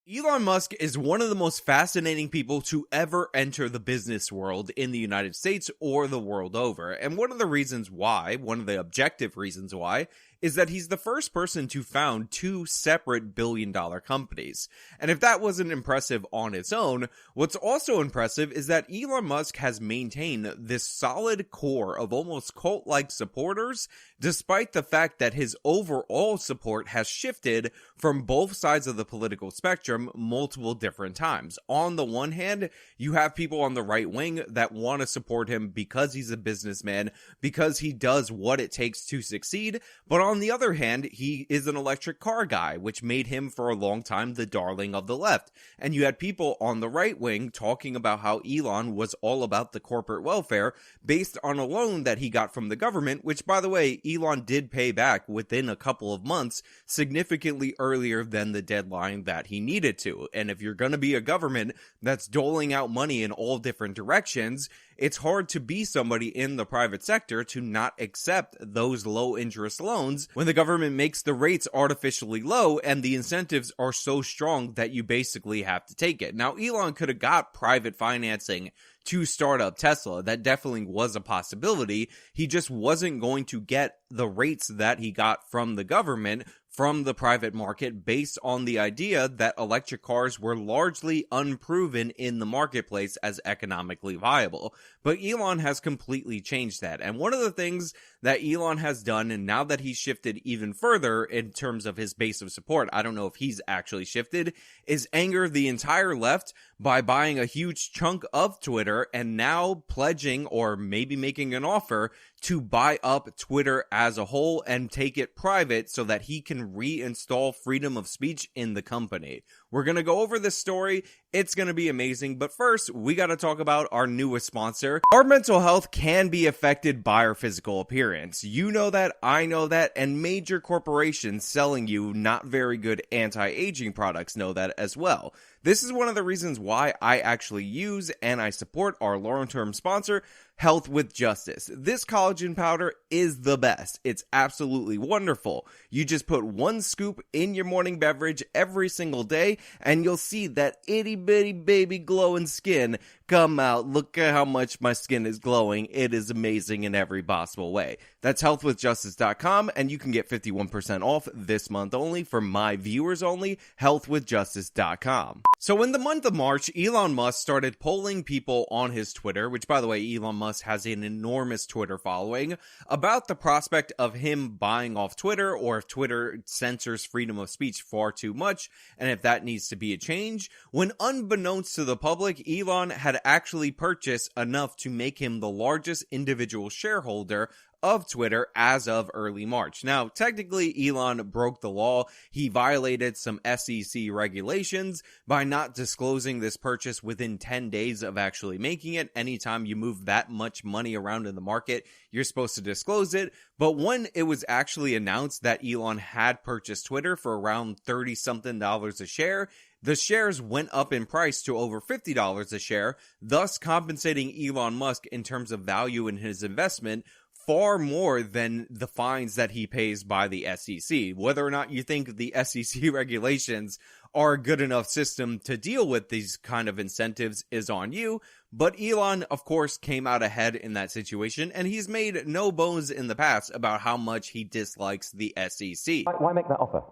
Elon Musk is one of the most fascinating people to ever enter the business world in the United States or the world over. And one of the reasons why, one of the objective reasons why, is that he's the first person to found two separate billion-dollar companies. And if that wasn't impressive on its own, what's also impressive is that Elon Musk has maintained this solid core of almost cult-like supporters, despite the fact that his overall support has shifted from both sides of the political spectrum multiple different times. On the one hand, you have people on the right wing that want to support him because he's a businessman, because he does what it takes to succeed, but on the other hand, he is an electric car guy, which made him for a long time the darling of the left. And you had people on the right wing talking about how Elon was all about the corporate welfare based on a loan that he got from the government, which, by the way, Elon did pay back within a couple of months, significantly earlier than the deadline that he needed to. And if you're going to be a government that's doling out money in all different directions, it's hard to be somebody in the private sector to not accept those low interest loans when the government makes the rates artificially low and the incentives are so strong that you basically have to take it. Now, Elon could have got private financing to start up Tesla. That definitely was a possibility. He just wasn't going to get the rates that he got from the government from the private market based on the idea that electric cars were largely unproven in the marketplace as economically viable. But Elon has completely changed that. And one of the things that Elon has done, and now that he's shifted even further in terms of his base of support, I don't know if he's actually shifted, is anger the entire left by buying a huge chunk of Twitter and now pledging or maybe making an offer to buy up Twitter as a whole and take it private so that he can reinstall freedom of speech in the company. We're going to go over this story. It's going to be amazing. But first, we got to talk about our newest sponsor. Our mental health can be affected by our physical appearance. You know that, I know that, and major corporations selling you not very good anti-aging products know that as well. This is one of the reasons why I actually use and I support our long-term sponsor, Health with Justice. This collagen powder is the best. It's absolutely wonderful. You just put one scoop in your morning beverage every single day, and you'll see that itty bitty baby glowing skin come out. Look at how much my skin is glowing. It is amazing in every possible way. That's healthwithjustice.com, and you can get 51% off this month only for my viewers only, healthwithjustice.com. So in the month of March, Elon Musk started polling people on his Twitter, which, by the way, Elon Musk has an enormous Twitter following, about the prospect of him buying off Twitter, or if Twitter censors freedom of speech far too much, and if that needs to be a change, when unbeknownst to the public, Elon had actually purchased enough to make him the largest individual shareholder of Twitter as of early March. Now, technically, Elon broke the law. He violated some SEC regulations by not disclosing this purchase within 10 days of actually making it. Anytime you move that much money around in the market, you're supposed to disclose it. But when it was actually announced that Elon had purchased Twitter for around $30-something a share, the shares went up in price to over $50 a share, thus compensating Elon Musk in terms of value in his investment far more than the fines that he pays by the SEC. Whether or not you think the SEC regulations are a good enough system to deal with these kind of incentives is on you, but Elon, of course, came out ahead in that situation, and he's made no bones in the past about how much he dislikes the SEC. Why make that offer?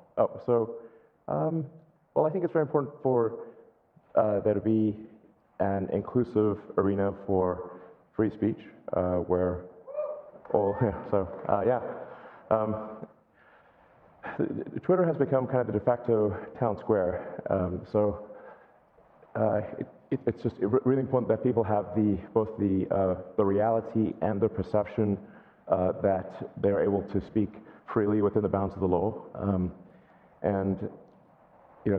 Well, I think it's very important for there to be an inclusive arena for free speech, where Twitter has become kind of the de facto town square. It's just really important that people have both the reality and the perception that they're able to speak freely within the bounds of the law.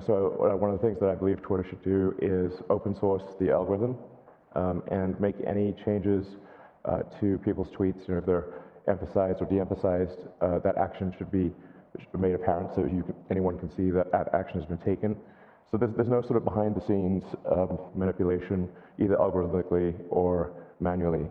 So one of the things that I believe Twitter should do is open source the algorithm and make any changes to people's tweets, if they're emphasized or de-emphasized, that action should be made apparent so anyone can see that action has been taken. So there's no sort of behind-the-scenes manipulation, either algorithmically or manually.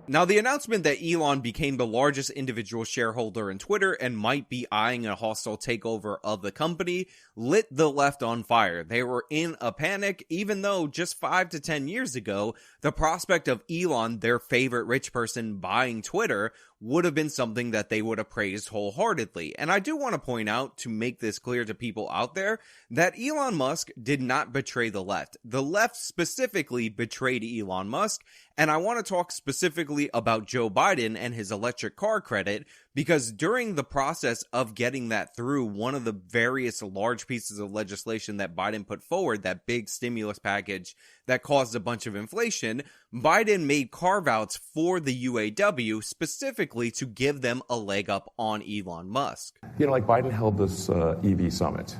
Now, the announcement that Elon became the largest individual shareholder in Twitter and might be eyeing a hostile takeover of the company lit the left on fire. They were in a panic, even though just 5 to 10 years ago, the prospect of Elon, their favorite rich person, buying Twitter would have been something that they would have praised wholeheartedly. And I do want to point out, to make this clear to people out there, that Elon Musk did not betray the left. The left specifically betrayed Elon Musk, and I want to talk specifically about Joe Biden and his electric car credit, because during the process of getting that through, one of the various large pieces of legislation that Biden put forward, that big stimulus package that caused a bunch of inflation, Biden made carve-outs for the UAW specifically to give them a leg up on Elon Musk. Like Biden held this EV summit.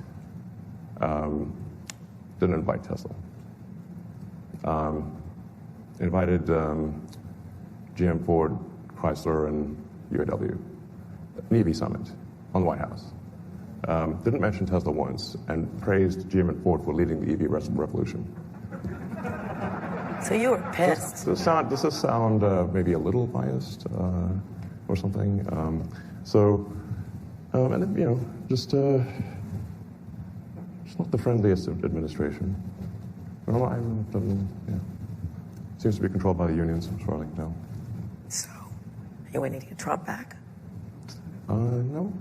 Didn't invite Tesla. Invited GM, Ford, Chrysler, and UAW. An EV summit on the White House. Didn't mention Tesla once, and praised GM and Ford for leading the EV revolution. So you were pissed. Does this sound maybe a little biased or something? And just not the friendliest administration. Seems to be controlled by the unions, as far as I can tell. So, are you waiting to get Trump back? No.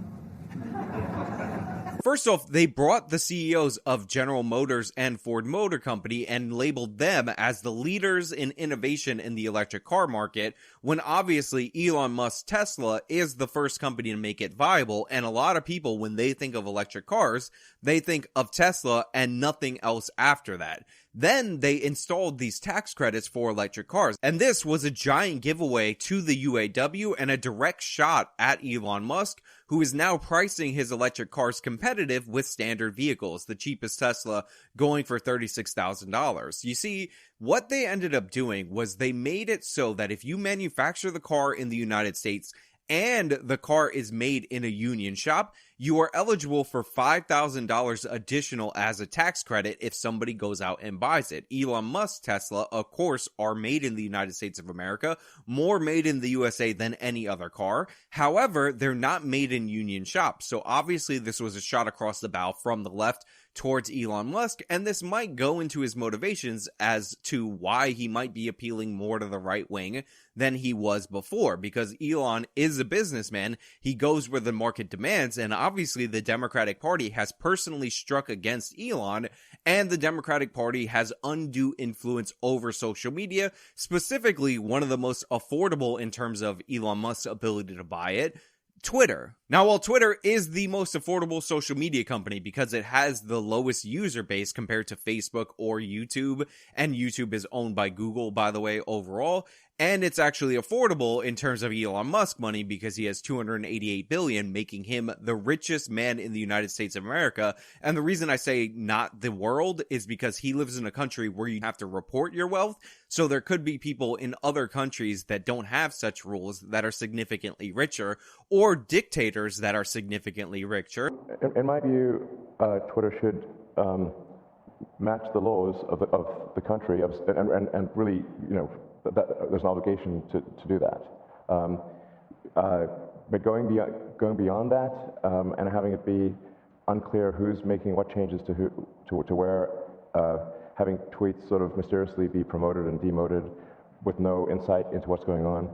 First off, they brought the CEOs of General Motors and Ford Motor Company and labeled them as the leaders in innovation in the electric car market, when obviously Elon Musk's Tesla is the first company to make it viable, and a lot of people, when they think of electric cars, they think of Tesla and nothing else after that. Then they installed these tax credits for electric cars, and this was a giant giveaway to the UAW and a direct shot at Elon Musk, who is now pricing his electric cars competitive with standard vehicles, the cheapest Tesla going for $36,000. You see, what they ended up doing was they made it so that if you manufacture the car in the United States and the car is made in a union shop, you are eligible for $5,000 additional as a tax credit if somebody goes out and buys it. Elon Musk's Tesla, of course, are made in the United States of America, more made in the USA than any other car. However, they're not made in union shops. So obviously this was a shot across the bow from the left towards Elon Musk, and this might go into his motivations as to why he might be appealing more to the right wing than he was before, because Elon is a businessman. He goes where the market demands, and obviously the Democratic Party has personally struck against Elon, and the Democratic Party has undue influence over social media, specifically one of the most affordable in terms of Elon Musk's ability to buy it, Twitter. Now, while Twitter is the most affordable social media company because it has the lowest user base compared to Facebook or YouTube, and YouTube is owned by Google, by the way, overall, and it's actually affordable in terms of Elon Musk money because he has $288 billion, making him the richest man in the United States of America. And the reason I say not the world is because he lives in a country where you have to report your wealth. So there could be people in other countries that don't have such rules that are significantly richer, or dictators that are significantly richer. In my view, Twitter should match the laws of the country, and really, that there's an obligation to do that. But going beyond that, and having it be unclear who's making what changes to where, having tweets sort of mysteriously be promoted and demoted with no insight into what's going on,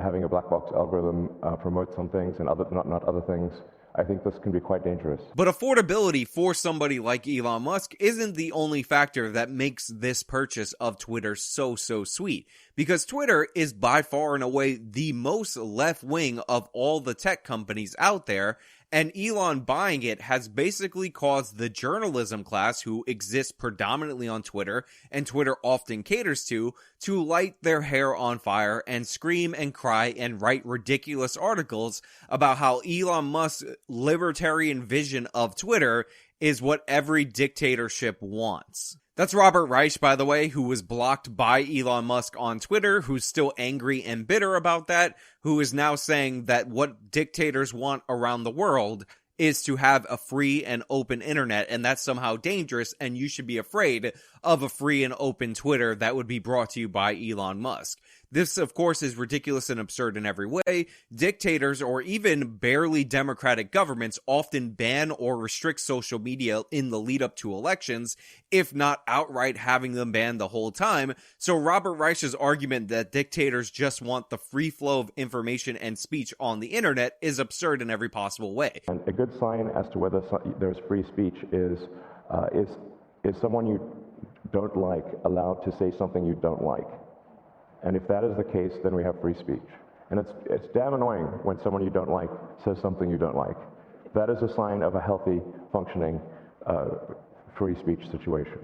having a black box algorithm promote some things and not other things. I think this can be quite dangerous. But affordability for somebody like Elon Musk isn't the only factor that makes this purchase of Twitter so sweet. Because Twitter is by far and away the most left-wing of all the tech companies out there, and Elon buying it has basically caused the journalism class, who exists predominantly on Twitter, and Twitter often caters to light their hair on fire and scream and cry and write ridiculous articles about how Elon Musk's libertarian vision of Twitter is what every dictatorship wants. That's Robert Reich, by the way, who was blocked by Elon Musk on Twitter, who's still angry and bitter about that, who is now saying that what dictators want around the world is to have a free and open internet, and that's somehow dangerous, and you should be afraid of a free and open Twitter that would be brought to you by Elon Musk. This, of course, is ridiculous and absurd in every way. Dictators or even barely democratic governments often ban or restrict social media in the lead up to elections, if not outright having them banned the whole time. So Robert Reich's argument that dictators just want the free flow of information and speech on the internet is absurd in every possible way. And a good sign as to whether there's free speech is someone you don't like allowed to say something you don't like. And if that is the case, then we have free speech. And it's damn annoying when someone you don't like says something you don't like. That is a sign of a healthy, functioning free speech situation.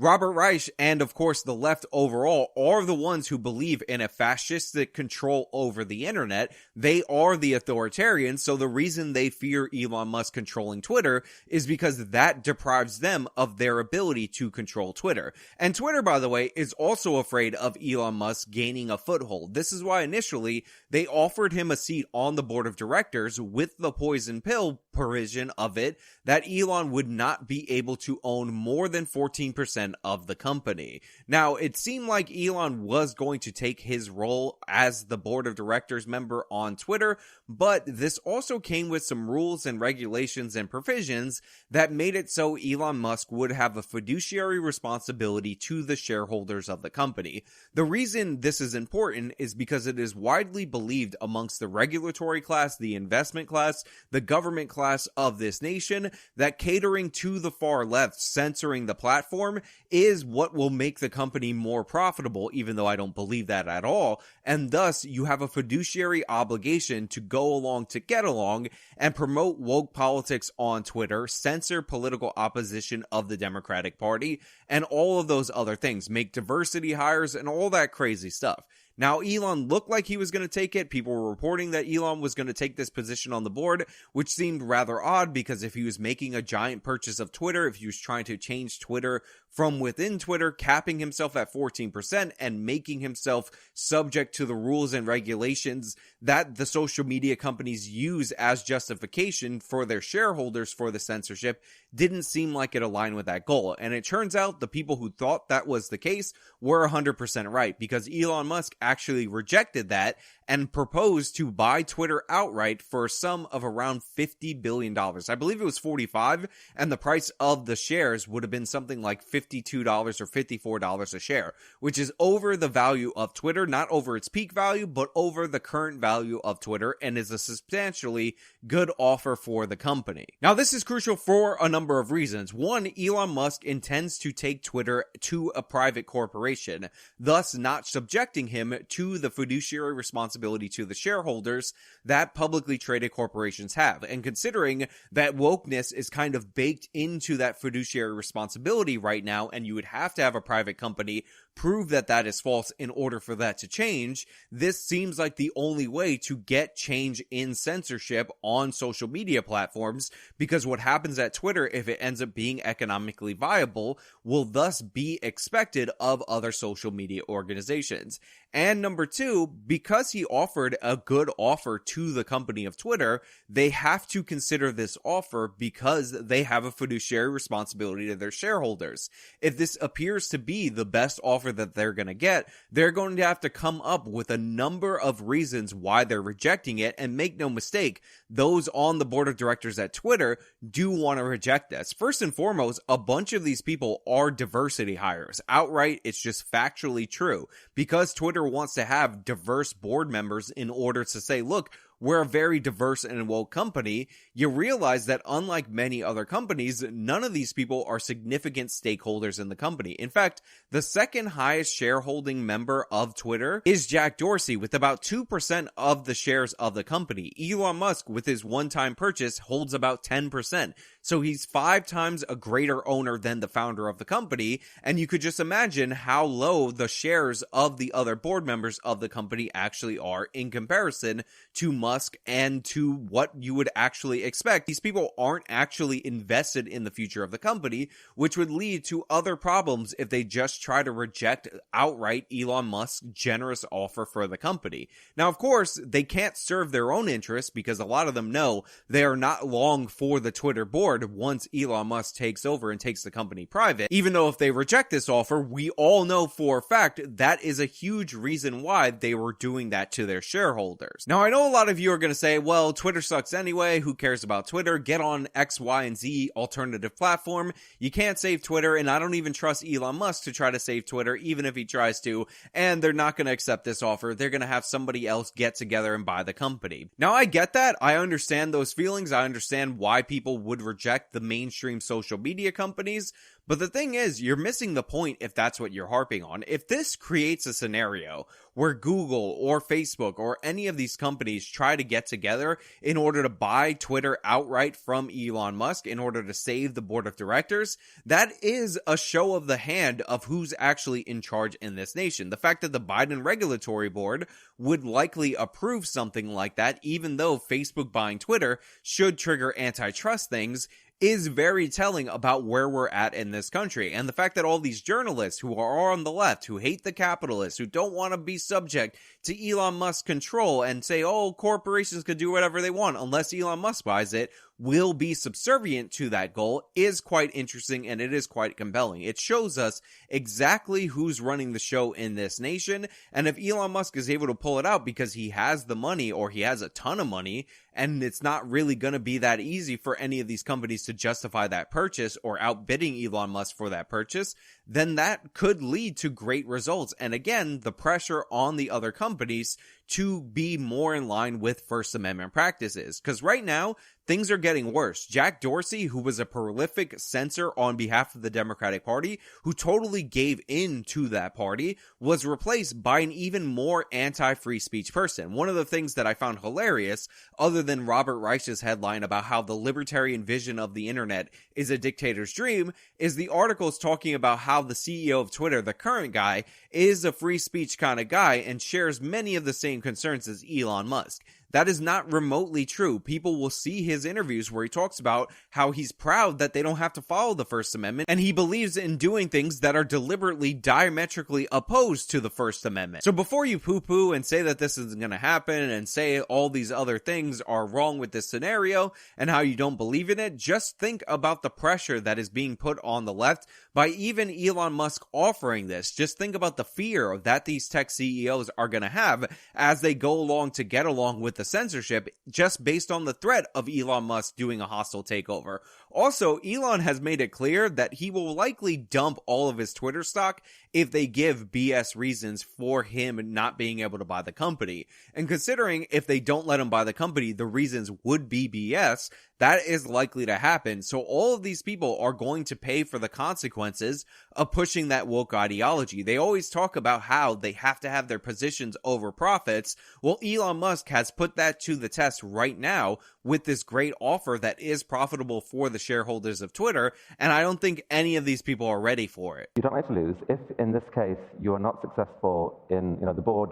Robert Reich and, of course, the left overall are the ones who believe in a fascistic control over the internet. They are the authoritarians, so the reason they fear Elon Musk controlling Twitter is because that deprives them of their ability to control Twitter. And Twitter, by the way, is also afraid of Elon Musk gaining a foothold. This is why initially they offered him a seat on the board of directors with the poison pill provision of it that Elon would not be able to own more than 14% of the company. Now, it seemed like Elon was going to take his role as the board of directors member on Twitter, but this also came with some rules and regulations and provisions that made it so Elon Musk would have a fiduciary responsibility to the shareholders of the company. The reason this is important is because it is widely believed amongst the regulatory class, the investment class, the government class of this nation that catering to the far left, censoring the platform, is what will make the company more profitable, even though I don't believe that at all. And thus, you have a fiduciary obligation to go along to get along and promote woke politics on Twitter, censor political opposition of the Democratic Party, and all of those other things, make diversity hires and all that crazy stuff. Now, Elon looked like he was going to take it. People were reporting that Elon was going to take this position on the board, which seemed rather odd because if he was making a giant purchase of Twitter, if he was trying to change Twitter from within Twitter, capping himself at 14% and making himself subject to the rules and regulations that the social media companies use as justification for their shareholders for the censorship, didn't seem like it aligned with that goal. And it turns out the people who thought that was the case were 100% right, because Elon Musk actually rejected that and proposed to buy Twitter outright for a sum of around $50 billion. I believe it was 45, and the price of the shares would have been something like $52 or $54 a share, which is over the value of Twitter, not over its peak value, but over the current value of Twitter, and is a substantially good offer for the company. Now, this is crucial for a number of reasons. One, Elon Musk intends to take Twitter to a private corporation, thus not subjecting him to the fiduciary responsibility to the shareholders that publicly traded corporations have. And considering that wokeness is kind of baked into that fiduciary responsibility right now, and you would have to have a private company prove that that is false in order for that to change, this seems like the only way to get change in censorship on social media platforms, because what happens at Twitter, if it ends up being economically viable, will thus be expected of other social media organizations. And number two, because he offered a good offer to the company of Twitter, they have to consider this offer because they have a fiduciary responsibility to their shareholders. If this appears to be the best offer that they're going to get, they're going to have to come up with a number of reasons why they're rejecting it. And make no mistake, those on the board of directors at Twitter do want to reject this. First and foremost, a bunch of these people are diversity hires. Outright, it's just factually true. Because Twitter wants to have diverse board members in order to say, look, we're a very diverse and woke company, you realize that unlike many other companies, none of these people are significant stakeholders in the company. In fact, the second highest shareholding member of Twitter is Jack Dorsey with about 2% of the shares of the company. Elon Musk, with his one-time purchase, holds about 10%. So he's 5 times a greater owner than the founder of the company, and you could just imagine how low the shares of the other board members of the company actually are in comparison to Musk and to what you would actually expect. These people aren't actually invested in the future of the company, which would lead to other problems if they just try to reject outright Elon Musk's generous offer for the company. Now, of course, they can't serve their own interests because a lot of them know they are not long for the Twitter board, board once Elon Musk takes over and takes the company private. Even though if they reject this offer, we all know for a fact that is a huge reason why they were doing that to their shareholders. Now, I know a lot of you are going to say, well, Twitter sucks anyway. Who cares about Twitter? Get on X, Y, and Z alternative platform. You can't save Twitter, and I don't even trust Elon Musk to try to save Twitter, even if he tries to, and they're not going to accept this offer. They're going to have somebody else get together and buy the company. Now, I get that. I understand those feelings. I understand why people would reject the mainstream social media companies. But the thing is, you're missing the point if that's what you're harping on. If this creates a scenario where Google or Facebook or any of these companies try to get together in order to buy Twitter outright from Elon Musk in order to save the board of directors, that is a show of the hand of who's actually in charge in this nation. The fact that the Biden regulatory board would likely approve something like that, even though Facebook buying Twitter should trigger antitrust things, is very telling about where we're at in this country. And the fact that all these journalists who are on the left, who hate the capitalists, who don't want to be subject to Elon Musk's control and say, oh, corporations could do whatever they want unless Elon Musk buys it, will be subservient to that goal is quite interesting, and it is quite compelling. It shows us exactly who's running the show in this nation, and if Elon Musk is able to pull it out because he has the money or he has a ton of money, and it's not really going to be that easy for any of these companies to justify that purchase or outbidding Elon Musk for that purchase, then that could lead to great results. And again, the pressure on the other companies to be more in line with First Amendment practices. Because right now, things are getting worse. Jack Dorsey, who was a prolific censor on behalf of the Democratic Party, who totally gave in to that party, was replaced by an even more anti-free speech person. One of the things that I found hilarious, other than Robert Reich's headline about how the libertarian vision of the internet is a dictator's dream, is the articles talking about how the CEO of Twitter, the current guy, is a free speech kind of guy and shares many of the same concerns as Elon Musk. That is not remotely true. People will see his interviews where he talks about how he's proud that they don't have to follow the First Amendment, and he believes in doing things that are deliberately diametrically opposed to the First Amendment. So before you poo-poo and say that this isn't going to happen and say all these other things are wrong with this scenario and how you don't believe in it, just think about the pressure that is being put on the left by even Elon Musk offering this. Just think about the fear that these tech CEOs are going to have as they go along to get along with the censorship, just based on the threat of Elon Musk doing a hostile takeover. Also, Elon has made it clear that he will likely dump all of his Twitter stock if they give BS reasons for him not being able to buy the company. And considering if they don't let him buy the company, the reasons would be BS, that is likely to happen. So all of these people are going to pay for the consequences of pushing that woke ideology. They always talk about how they have to have their positions over profits. Well, Elon Musk has put that to the test right now with this great offer that is profitable for the shareholders of Twitter, and I don't think any of these people are ready for it. You don't like to lose. If in this case you are not successful in, the board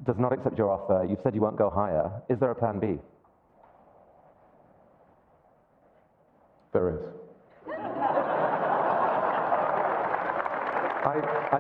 does not accept your offer, you've said you won't go higher, is there a plan B? There is. I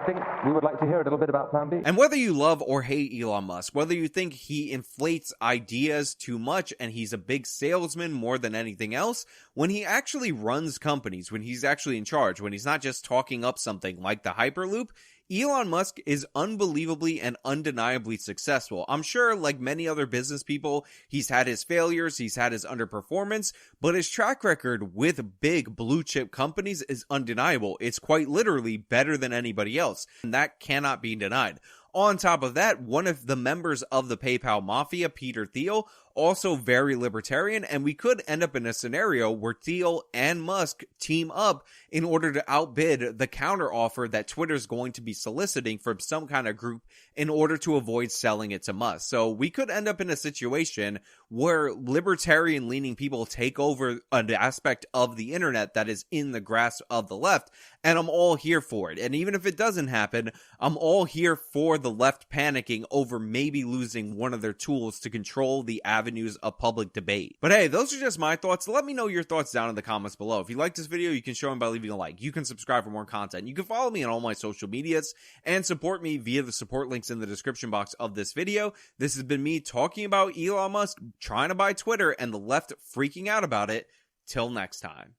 think we would like to hear a little bit about Plan B. And whether you love or hate Elon Musk, whether you think he inflates ideas too much and he's a big salesman more than anything else, when he actually runs companies, when he's actually in charge, when he's not just talking up something like the Hyperloop, Elon Musk is unbelievably and undeniably successful. I'm sure, like many other business people, he's had his failures, he's had his underperformance, but his track record with big blue chip companies is undeniable. It's quite literally better than anybody else, and that cannot be denied. On top of that, one of the members of the PayPal Mafia, Peter Thiel, also very libertarian, and we could end up in a scenario where Thiel and Musk team up in order to outbid the counteroffer that Twitter's going to be soliciting from some kind of group in order to avoid selling it to Musk. So we could end up in a situation where libertarian-leaning people take over an aspect of the internet that is in the grasp of the left, and I'm all here for it. And even if it doesn't happen, I'm all here for the left panicking over maybe losing one of their tools to control the avenues of public debate. But hey, those are just my thoughts. Let me know your thoughts down in the comments below. If you like this video, you can show them by leaving a like. You can subscribe for more content. You can follow me on all my social medias and support me via the support links in the description box of this video. This has been me talking about Elon Musk trying to buy Twitter and the left freaking out about it. Till next time.